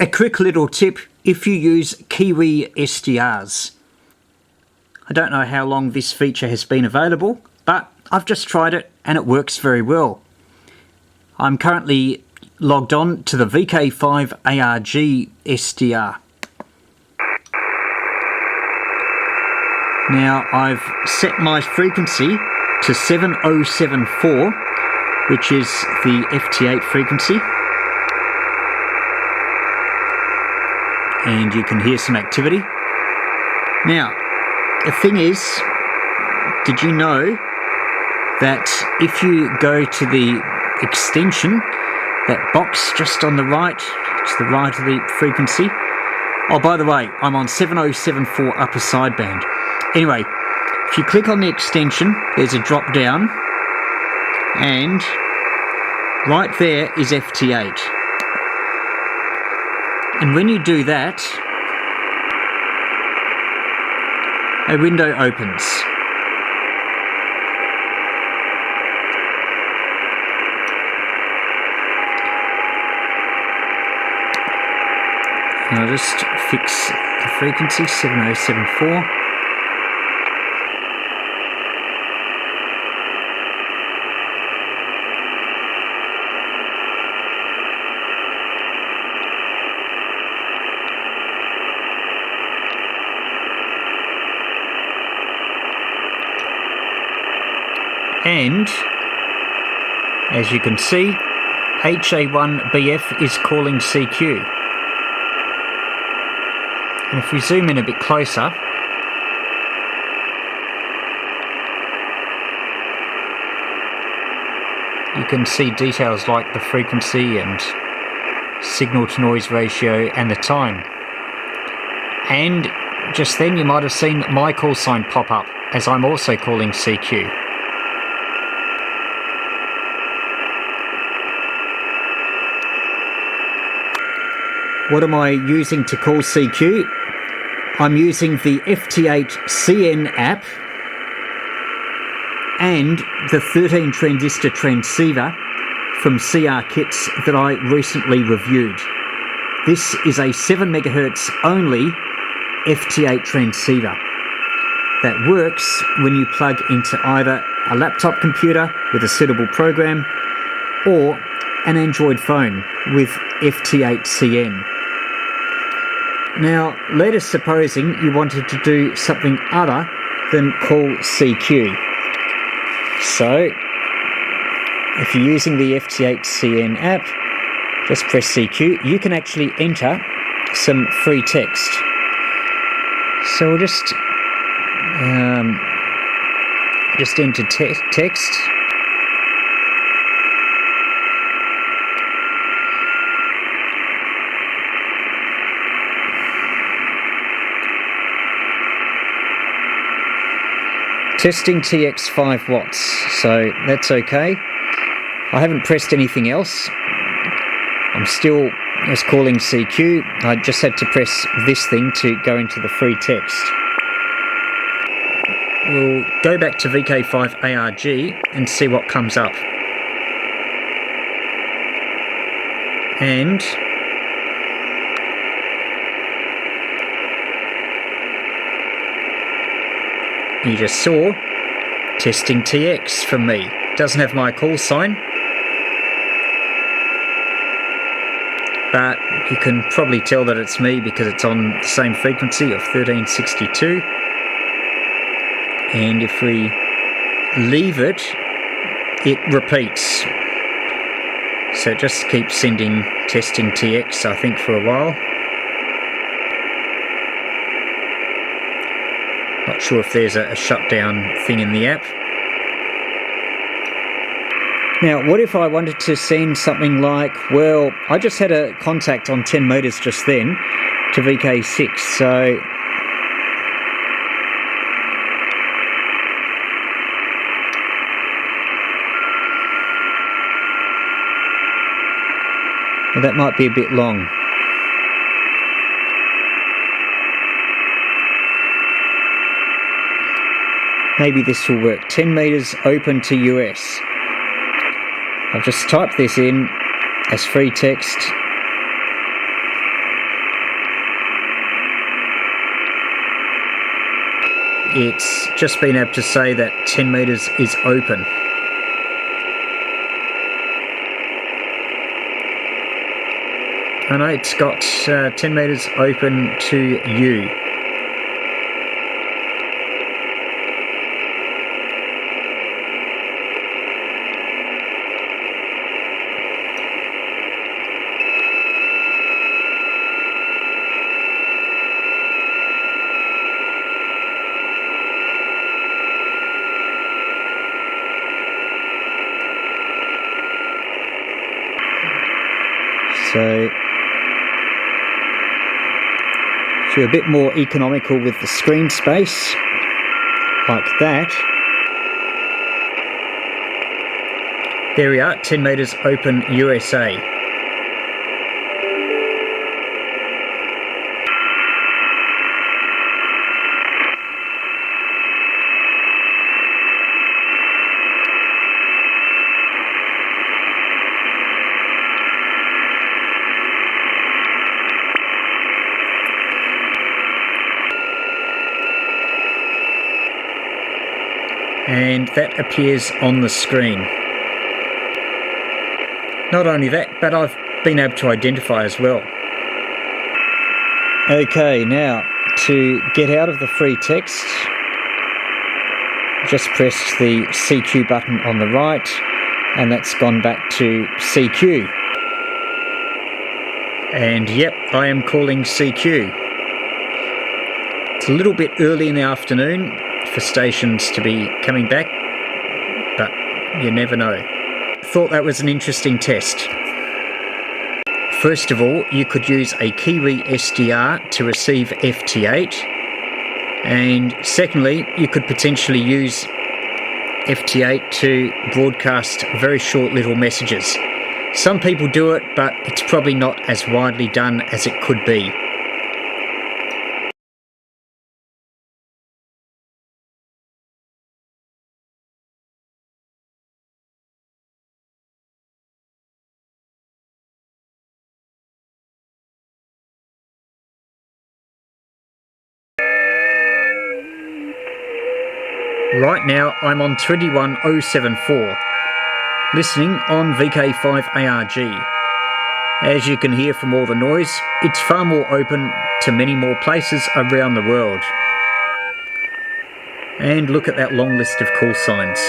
A quick little tip if you use Kiwi SDRs. I don't know how long this feature has been available, but I've just tried it and it works very well. I'm currently logged on to the VK5ARG SDR. Now I've set my frequency to 7074, which is the FT8 frequency. And you can hear some activity. Now, the thing is, did you know that if you go to the extension, that box just on the right, to the right of the frequency. Oh, by the way, I'm on 7074 upper sideband. Anyway, if you click on the extension, there's a drop down, and right there is FT8. And when you do that, a window opens. And I'll just fix the frequency, 7074. And as you can see, HA1BF is calling CQ. And if we zoom in a bit closer, you can see details like the frequency and signal to noise ratio and the time. And just then you might have seen my call sign pop up as I'm also calling CQ. What am I using to call CQ? I'm using the FT8CN app and the 13 transistor transceiver from CR Kits that I recently reviewed. This is a 7 MHz only FT8 transceiver that works when you plug into either a laptop computer with a suitable program or an Android phone with FT8CN. Now, let us supposing you wanted to do something other than call CQ. So, if you're using the FT8CN app, just press CQ. You can actually enter some free text. So we'll just enter text. Testing TX 5 watts, so that's okay. I haven't pressed anything else. I'm still just calling CQ. I just had to press this thing to go into the free text. We'll go back to VK5ARG and see what comes up. And you just saw testing TX from me. Doesn't have my call sign, but you can probably tell that it's me because it's on the same frequency of 1362. And if we leave it, it repeats. So it just keeps sending testing TX, I think, for a while. Not sure if there's a shutdown thing in the app. Now, what if I wanted to send something like, well, I just had a contact on 10 meters just then to VK6, so well, that might be a bit long. Maybe this will work. 10 meters open to US. I've just typed this in as free text. it's just been able to say that 10 metres is open. I know it's got 10 metres open to you. So if you're a bit more economical with the screen space, like that, there we are, 10 metres open USA. And that appears on the screen. Not only that, but I've been able to identify as well. Okay, now to get out of the free text, just press the CQ button on the right, and that's gone back to CQ. And yep, I am calling CQ. It's a little bit early in the afternoon for stations to be coming back, but you never know. Thought that was an interesting test. First of all, you could use a Kiwi SDR to receive FT8, and secondly, you could potentially use FT8 to broadcast very short little messages. Some people do it, but it's probably not as widely done as it could be. Right now I'm on 21074, listening on VK5ARG. As you can hear from all the noise, it's far more open to many more places around the world. And look at that long list of call signs.